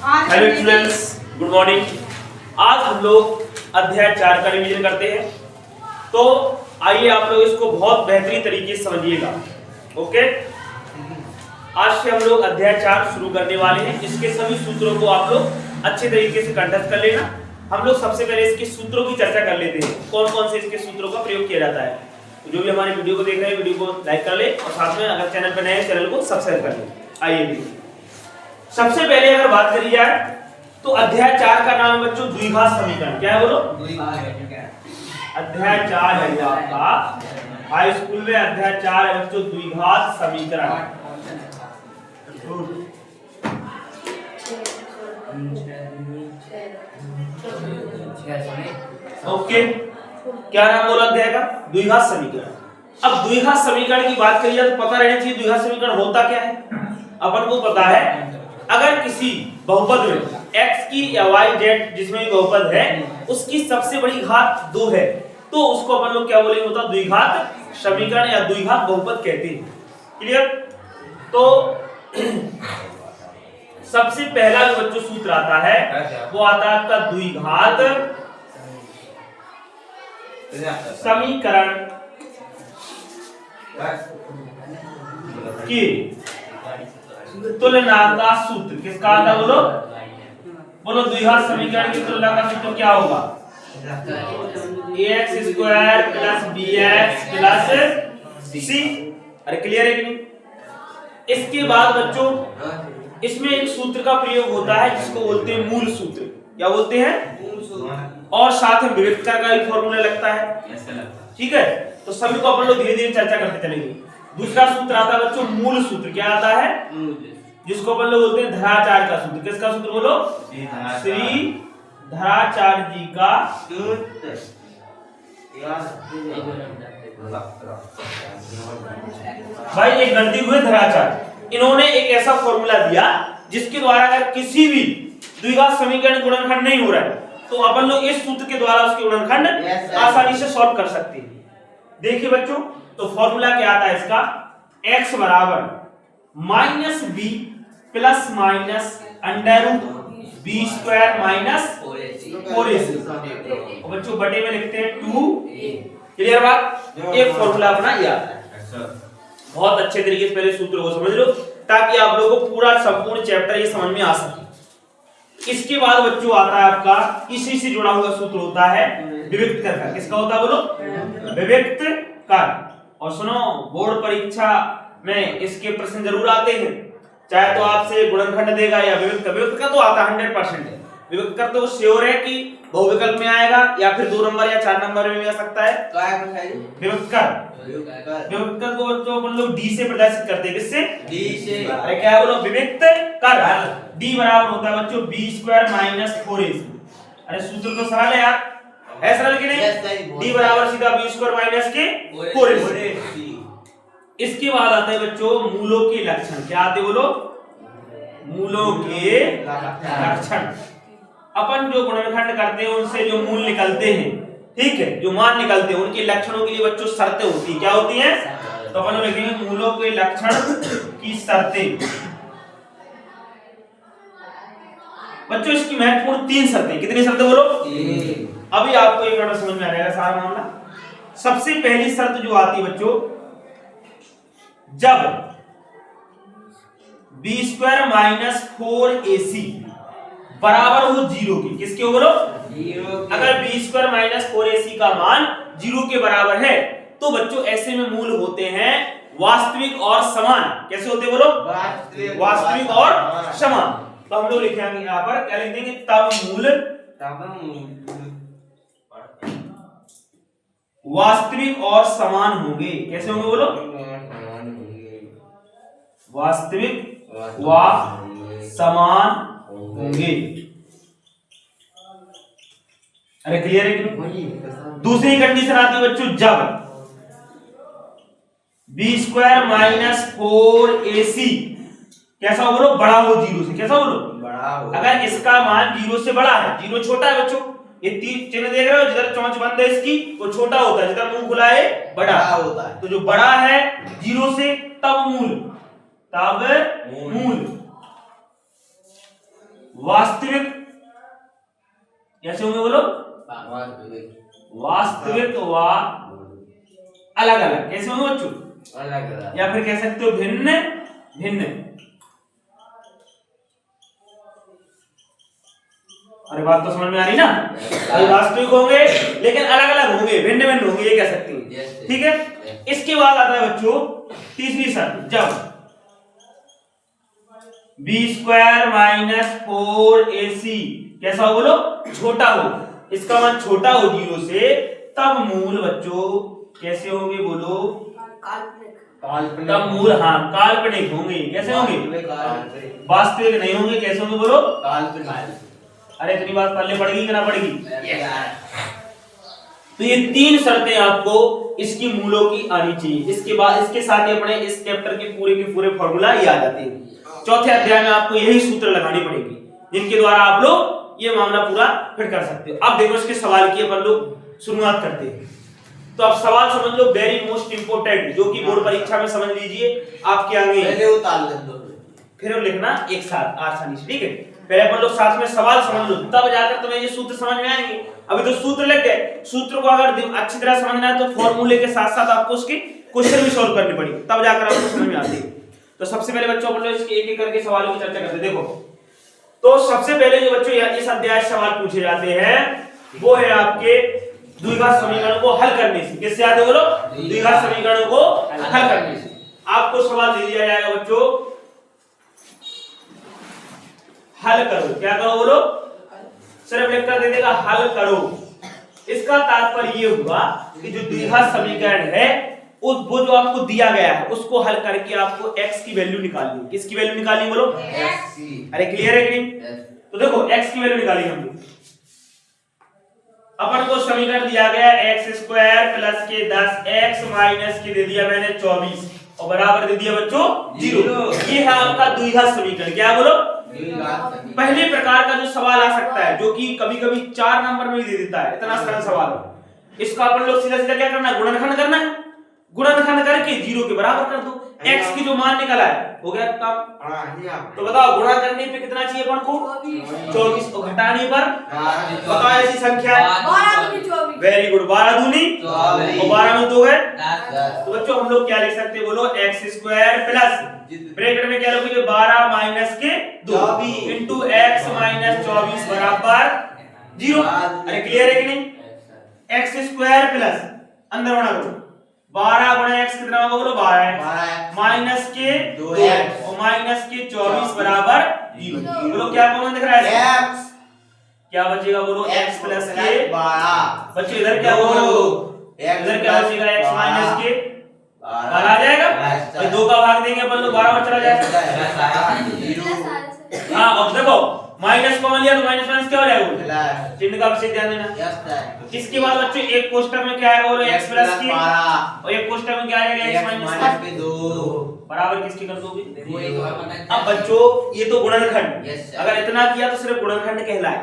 Hello students, good morning. आज हम लोग अध्याय 4 का रिवीजन करते हैं। तो आइए आप लोग इसको बहुत बेहतरीन तरीके से समझिएगा। ओके, आज से हम लोग अध्याय 4 शुरू करने वाले हैं। इसके सभी सूत्रों को आप लोग अच्छे तरीके से कंठस्थ कर लेना। हम लोग सबसे पहले इसके सूत्रों की चर्चा कर लेते हैं, कौन कौन से इसके सूत्रों का प्रयोग किया जाता है। तो जो भी हमारे वीडियो को देख रहे हैं, वीडियो को लाइक कर ले और साथ में अगर चैनल पर नए हैं, चैनल को सब्सक्राइब कर ले। आइए देखिए, सबसे पहले अगर बात करी जाए तो अध्याय 4 का नाम बच्चों द्विघात समीकरण। क्या है बोलो? अध्याय 4 है आपका हाई स्कूल में। अध्याय 4 है बच्चों द्विघात समीकरण। ओके, क्या नाम बोला अध्याय का? द्विघात समीकरण। अब द्विघात समीकरण की बात करिए तो पता रहना चाहिए द्विघात समीकरण होता क्या है। अपन को पता है, अगर किसी बहुपद में x की या y z जिसमें भी बहुपद है उसकी सबसे बड़ी घात 2 है तो उसको अपन लोग क्या बोलेंगे? होता द्विघात समीकरण या द्विघात बहुपद कहते हैं। क्लियर? तो सबसे पहला जो बच्चों सूत्र आता है वो आता है आपका द्विघात समीकरण की तुलना का सूत्र। किसका आता? बोलो बोलो, द्विघात समीकरण की तुलना का सूत्र क्या होगा? ax square plus bx plus c। अरे क्लियर है कि नहीं? इसके बाद बच्चों इसमें एक सूत्र का प्रयोग होता है जिसको बोलते हैं मूल सूत्र। क्या बोलते हैं? मूल सूत्र। और साथ में विविक्तर का भी फॉर्मूला लगता है। ठीक है, तो सभी को अपन लोग धीरे धीरे चर्चा करते चलेंगे। दूसरा सूत्र आता है बच्चों मूल सूत्र। क्या आता है? जिसको अपन लोग बोलते हैं धराचार्य का सूत्र। किसका सूत्र बोलो? श्री धराचार्य जी का सूत्र। भाई एक गलती हुई धराचार्य, इन्होंने एक ऐसा फॉर्मूला दिया जिसके द्वारा अगर किसी भी द्विघात समीकरण गुणनखंड नहीं हो रहा है तो अपन लोग इस सूत्र के द्वारा उसके गुणनखंड आसानी से सॉल्व कर सकते हैं। देखिए बच्चों, तो फॉर्मूला क्या आता है इसका? x बराबर minus B plus minus under root B square minus 4ac। और बच्चों बटे में लिखते हैं 2a। क्लियर बात? एक फॉर्मूला अपना ये आता है। बहुत अच्छे तरीके से पहले सूत्र को समझ लो ताकि आप लोगों को पूरा संपूर्ण चैप्टर ये समझ में आ सके। इसके बाद बच्चों आता है आपका इसी से जुड़ा हुआ सूत्र होता है विविक्त कर का। किसका होता है बोलो? विविक्त कर। और सुनो, बोर्ड परीक्षा में इसके प्रश्न जरूर आते हैं, चाहे तो आपसे गुणनखंड देगा या विविक्त का। विविक्त का तो आता 100% है। विविक्त कर तो श्योर है कि बहुविकल्प में आएगा या फिर 2 नंबर या 4 नंबर में भी आ सकता है। तो आएगा विविक्त कर। विविक्त कर को तो अपन लोग डी से प्रदर्शित करते हैं। किससे? डी से। अरे क्या बोलो? विविक्त कर। डी बराबर होता है बच्चों b स्क्वायर माइनस 4ac। अरे सूत्र तो सरल है यार, है सरल कि नहीं? डी बराबर सीधा b स्क्वायर माइनस के 4ac। इसके बाद आता है बच्चों मूलों के लक्षण। क्या आते बोलो? मूलों के लक्षण। अपन जो गुणनखंड करते हैं उनसे जो मूल निकलते हैं, ठीक है, जो मान निकलते हैं उनके लक्षणों के लिए बच्चों शर्तें होती है। क्या होती है? तो अपन लोग लिखेंगे मूलों के लक्षण की शर्तें। बच्चों इसकी महत्वपूर्ण 3 शर्तें। कितनी शर्तें बोलो? 3। अभी आपको एक मिनट समझ में आ जाएगा सारा मामला। सबसे पहली शर्त जो आती है बच्चों, जब b स्क्वायर माइनस 4ac बराबर हो 0 के। किसके हो बोलो? 0 के। अगर b स्क्वायर माइनस 4ac का मान 0 के बराबर है तो बच्चों ऐसे में मूल होते हैं वास्तविक और समान। कैसे होते बोलो? वास्तविक और समान। तो हम लोग लिखेंगे यहाँ पर, क्या लिख देंगे? तब मूल वास्तविक और समान होंगे। कैसे होंगे बोलो? वास्तविक व समान होंगे। अरे क्लियर है कि? दूसरी कंडीशन आती है बच्चों, जब b स्क्वायर माइनस 4ac कैसा हो बोलो? बड़ा हो 0 से। कैसा बोलो? बड़ा हो। अगर इसका मान 0 से बड़ा है, 0 छोटा है बच्चों, ये तीन चिन्ह देख रहे हो, जिधर चोंच बंद है इसकी वो छोटा होता है, जिधर मुंह खुला है बड़ा होता है। तो जो बड़ा है 0 से तब मूल, तब मूल। वास्तविक कैसे होंगे बोलो, वास्तविक व अलग अलग कैसे होंगे बच्चों, अलग अलग, या फिर कह सकते हो भिन्न भिन्न। अरे बात तो समझ में आ रही ना, वास्तविक होंगे लेकिन अलग अलग होंगे, भिन्न भिन्न होंगे, ये कह सकते हैं। ठीक है, इसके बाद आता है बच्चों तीसरी शर्त, जब b² माइनस 4ac कैसा हो बोलो, छोटा हो, इसका मान छोटा हो 0 से, तब मूल बच्चों कैसे होंगे बोलो, काल्पनिक, तब मूल हाँ काल्पनिक होंगे। कैसे होंगे, वास्तविक नहीं होंगे, कैसे होंगे बोलो, काल्पनिक। अरे इतनी बात पढ़ने पड़ेगी कि ना पड़ेगी। तो ये तीन शर्तें आपको इसकी मूलों की आनी चाहिए। इसके बाद इसके साथ ही अपने इस चैप्टर के पूरे फॉर्मूला ये आ जाते हैं। चौथे अध्याय में आपको यही सूत्र लगानी पड़ेगी, जिनके द्वारा आप लोग ये मामला पूरा फिर कर सकते हो। अब देखो इसके सवाल की अपन लोग शुरुआत करते हैं। तो अब सवाल समझ लो, वेरी मोस्ट इंपोर्टेंट, जो कि बोर्ड परीक्षा में समझ लीजिए आपके आगे, पहले उतार दो फिर लिखना एक साथ आसानी से। ठीक है, पहले अपन लोग साथ में सवाल समझ लो, तब जाकर तुम्हें ये सूत्र समझ में आएंगे। अभी तो सूत्र लग गए, सूत्र को अगर अच्छी तरह समझना है तो फॉर्मूले के साथ साथ आपको उसकी क्वेश्चन भी सॉल्व करनी पड़ेगी, तब जाकर आपको समझ में आती है। तो सबसे पहले बच्चों अपन लोग इसके एक एक करके सवालों की चर्चा करते हैं। देखो, तो सबसे पहले जो बच्चों इस अध्याय सवाल पूछे जाते हैं वो है आपके द्विघात समीकरण को हल करने से। किससे आते बोलो, द्विघात समीकरणों को हल करने से। आपको सवाल दे दिया जाएगा बच्चों, हल करो। क्या करो बोलो, सिर्फ लिखकर दे देगा हल करो। इसका तात्पर्य ये हुआ कि जो द्विघात समीकरण है वो जो आपको दिया गया है उसको हल करके आपको x की वैल्यू निकालनी है। किसकी वैल्यू निकालनी बोलो, x की। अरे क्लियर है कि नहीं? तो देखो x की वैल्यू निकाली हमने, अपन को समीकरण दिया गया x² प्लस के 10, x माइनस के दे दिया मैंने 24 और बराबर दे दिया बच्चों 0। ये है आपका द्विघात समीकरण। क्या बोलो, पहले प्रकार का जो सवाल आ सकता है, जो कि कभी-कभी 4 नंबर में भी दे देता है, इतना सरल सवाल है। इसका अपन लोग सीधा सीधा क्या करना है, गुणनखंड करना है। गुणनखंड करके 0 के बराबर कर दो। x की जो मान निकला है हो गया काम। तो बताओ गुणा करने पे कितना चाहिए अपन को, 24, और घटाने पर बताओ ऐसी संख्या है, वेरी गुड, 12 दूनी और 12 में 2 है। तो बच्चों हम लोग क्या लिख सकते हैं बोलो, x² प्लस ब्रैकेट में क्या लिखोगे 12 माइनस के 2 इनटू x माइनस 24 बराबर 0। अरे क्लियर है कि नहीं, x² प्लस अंदर बना करो 12 गुणा x कितना होगा बोलो 12 माइनस के 2x और माइनस के 24 बराबर 0। बोलो क्या कॉमन दिख रहा है, x क्या बचेगा बोलो, x प्लस के 12। बच्चों इधर क्या होगा बोलो, इधर क्या बचेगा x माइनस के 12 आ जाएगा, और 2 का भाग देंगे अपन लोग 12 में चला जाएगा। हाँ और देखो माइनस कॉमन लिया तो माइनस माइनस क्या हो जाएगा, चिन्ह का विशेष ध्यान देना। इसके बाद बच्चों एक कोष्टक में क्या आएगा बोलो, x प्लस की, और एक कोष्टक में क्या आएगा x माइनस के 2 बराबर किसके कर दोगे। अब बच्चों ये तो गुणनखंड, अगर इतना किया तो सिर्फ गुणनखंड कहलाए।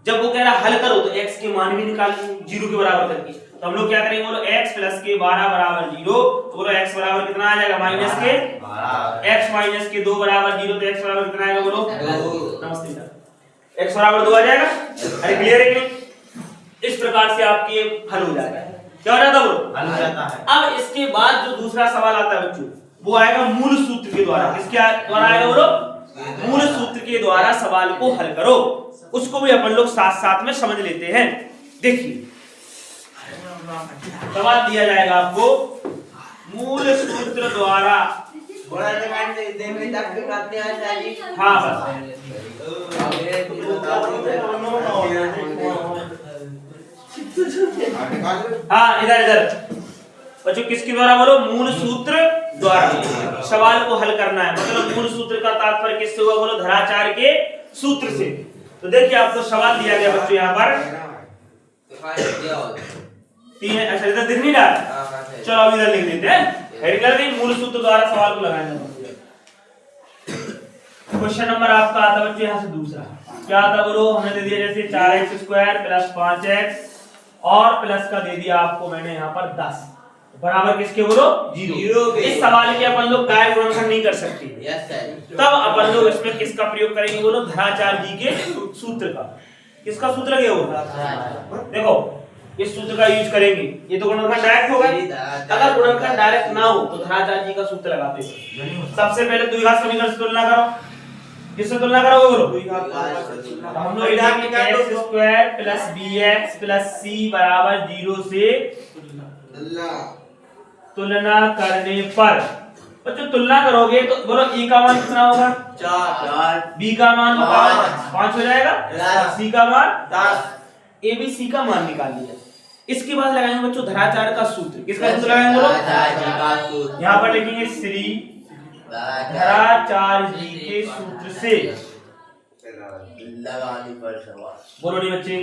जब वो कह रहा हल करो तो x के मान भी निकाल 0 के बराबर करके, तो हम लोग क्या करेंगे बोलो, x प्लस के 12 बराबर 0, तो बोलो x बराबर कितना आ जाएगा माइनस के 12, x माइनस के 2 बराबर 0, तो x बराबर कितना आएगा बोलो 2। नमस्ते सर, x बराबर 2 आ जाएगा। अरे क्लियर है कि इस प्रकार से आपके हल हो जाता है। क्या हो जाता है बोलो, हल हो जाता है। अब इसके बाद जो दूसरा सवाल आता है बच्चों वो आएगा मूल सूत्र के द्वारा। किसके द्वारा आएगा बोलो, मूल सूत्र के द्वारा सवाल को हल करो। उसको भी अपन लोग साथ साथ में समझ लेते हैं। देखिए सवाल दिया जाएगा आपको मूल सूत्र द्वारा, हाँ हाँ इधर इधर बच्चों किसके द्वारा बोलो, मूल सूत्र द्वारा सवाल को हल करना है। मतलब मूल सूत्र का तात्पर्य किससे हुआ बोलो, धराचार के सूत्र से। तो देखिए आपको सवाल दिया गया बच्चों यहाँ पर तीन, अच्छा इधर दिख नहीं रहा, चलो अब इधर लिख देते हैं। हेडिंग कर दी, मूल सूत्र द्वारा सवाल को लगाएंगे। क्वेश्चन नंबर आपका आता बच्चों यहाँ से दूसरा, क्या आता बोलो, हमने दे दिया जैसे 4x² प्लस 5x और प्लस का दे दिया आपको मैंने यहाँ पर 10। बराबर किसके बोलो? जीरो जीरो के। इस सवाल के अपन लोग गायब गुणनखंड नहीं कर सकते, यस सर। तब अपन लोग इसमें किसका प्रयोग करेंगे बोलो? धराचार्य जी के सूत्र का। किसका सूत्र लगे वो? देखो इस सूत्र का यूज करेंगे। ये तो गुणनखंड डायरेक्ट होगा, अगर गुणनखंड डायरेक्ट ना हो तो धराचार्य जी का सूत्र लगाते हैं। सबसे पहले द्विघात समीकरण से तुलना करो। किससे तुलना करोगे बोलो? तो हम लोग लिखेंगे x² + bx + c बराबर 0 से तुलना करने पर बच्चों तुलना करोगे तो बोलो a का मान कितना होगा? 4 b का मान बताओ 5 हो जाएगा, 10 c का मान 10 a b c का मान निकाल लिया। इसके बाद लगाएंगे बच्चों धराचार्य का सूत्र। किसका सूत्र लगाएंगे बोलो? यहाँ पर लिखेंगे श्री धराचार्य जी के सूत्र से। लगाने पर सवाल बोलो नहीं बच्चे?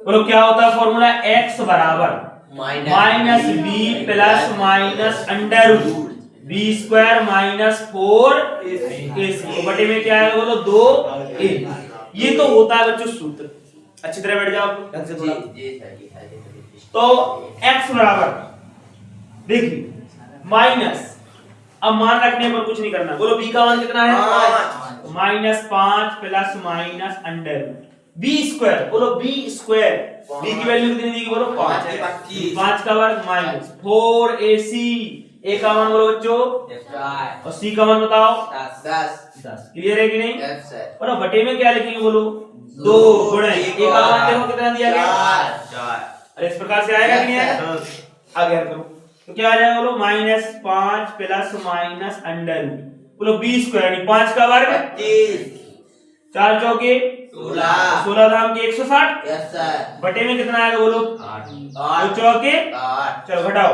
बोलो क्या होता है फॉर्मूला? x बराबर minus B plus minus under root B square minus 4ac बटे में क्या है बोलो? 2a। ये तो होता है बच्चों सूत्र। अच्छी तरह बैठ जाओ ढंग से थोड़ा। तो x बराबर देखिए माइनस, अब मान रखने पर कुछ नहीं करना। बोलो b का मान कितना है? -5 plus minus under B square. बोलो b स्क्वायर, b की वैल्यू कितनी दी? बोलो 5। 5 का वर्ग माइनस 4ac। a का मान बोलो बच्चों? और c का मान बताओ? 10। क्लियर है कि नहीं? Yes sir. और बटे में क्या लिखेंगे बोलो? 2 गुणा a का मान देखो कितना दिया गया? 4। अरे इस प्रकार से आएगा कि नहीं आएगा? आगे हल करो तो क्या आ जाएगा बोलो? -5 प्लस माइनस अंडर बोलो b स्क्वायर 5 का वर्ग 25 4 चौके 16 धाम के 160 यस सर। बटे में कितना आएगा बोलो? 8 2 चौके 8 चलो घटाओ।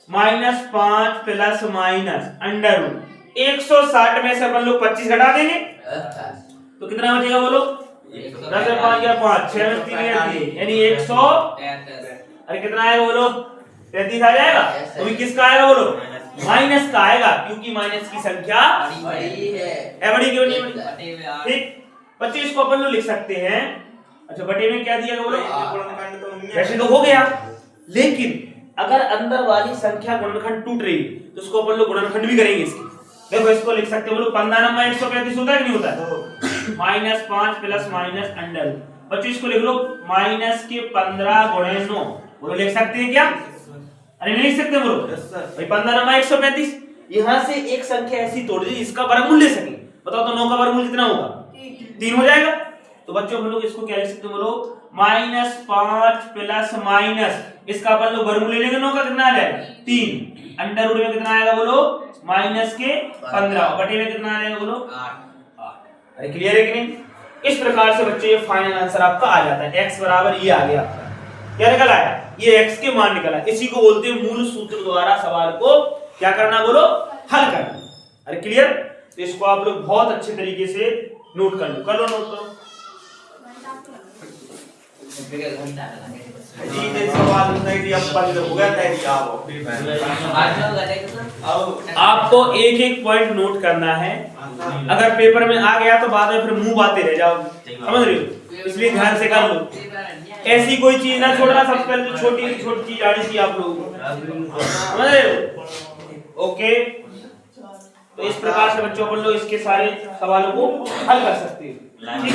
-5 प्लस माइनस अंडर 160 में से अपन लोग 25 घटा देंगे तो कितना बचेगा बोलो? 10 में 5 गया 5 6 में 3 गया 3 यानी 100। अरे कितना आएगा बोलो? 33 आ जाएगा। तो भी किसका आएगा बोलो? माइनस का आएगा, क्योंकि माइनस की संख्या बड़ी है। बड़ी क्यों नहीं बड़ी? ठीक बच्चे इसको अपन लोग लिख सकते हैं। अच्छा बटे में क्या दिया बोलो? वैसे तो हो गया, लेकिन अगर अंदर वाली संख्या गुणनखंड टूट रही तो उसको अपन लोग गुणनखंड भी करेंगे इसकी। देखो इसको लिख सकते बोलो 15 नंबर 135 होता है कि नहीं होता है? -5 प्लस माइनस अंडर बच्चों इसको लिख लो माइनस के 15 गुणे 9। बोलो लिख सकते हैं क्या? अरे नहीं लिख सकते बोलो? भाई 15 नंबर 135 यहाँ से एक संख्या ऐसी तोड़ दी जिसका वर्गमूल ले सके। बताओ तो 9 का वर्गमूल कितना होगा? 3 हो जाएगा। तो बच्चों हम लोग इसको क्या लिख सकते बोलो? -5 प्लस माइनस इसका अपन लोग वर्गमूल ले लेंगे। 9 का कितना आ जाएगा? 3 अंडर रूट में कितना आएगा बोलो? माइनस के 15 बटे में कितना आ जाएगा बोलो? 8। अरे क्लियर है कि नहीं? इस प्रकार से बच्चे ये फाइनल आंसर आपका आ जाता है। x बराबर ये आ गया आपका। क्या निकल आया? ये x के मान निकला। इसी को बोलते हैं मूल सूत्र द्वारा सवाल को क्या करना बोलो? हल करना। अरे क्लियर? तो इसको आप लोग बहुत अच्छे तरीके से नोट कर लो। कर लो नोट करो। आपको एक एक पॉइंट नोट करना है। अगर पेपर में आ गया तो बाद में फिर मुंह बातें रह जाओ, समझ रहे हो? इसलिए ध्यान से कर लो। ऐसी कोई चीज ना छोड़ना। सबसे पहले तो छोटी छोटी चीज आनी चाहिए आप लोगों को, समझ रहे हो? ओके, तो इस प्रकार से बच्चों अपन लोग इसके सारे सवालों को हल कर सकते हैं। ठीक,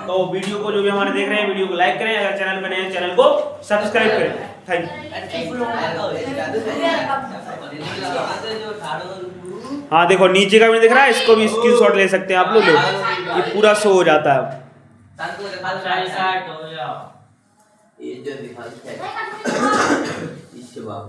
तो वीडियो को जो भी हमारे देख रहे हैं वीडियो को लाइक करें, अगर चैनल पर नए हैं चैनल को सब्सक्राइब करें। Thank you. हाँ देखो नीचे का भी दिख रहा है, इसको भी स्क्रीनशॉट ले सकते हैं आप लोग। ये पूरा शो हो जाता है। ये जो दिखाते हैं इससे बात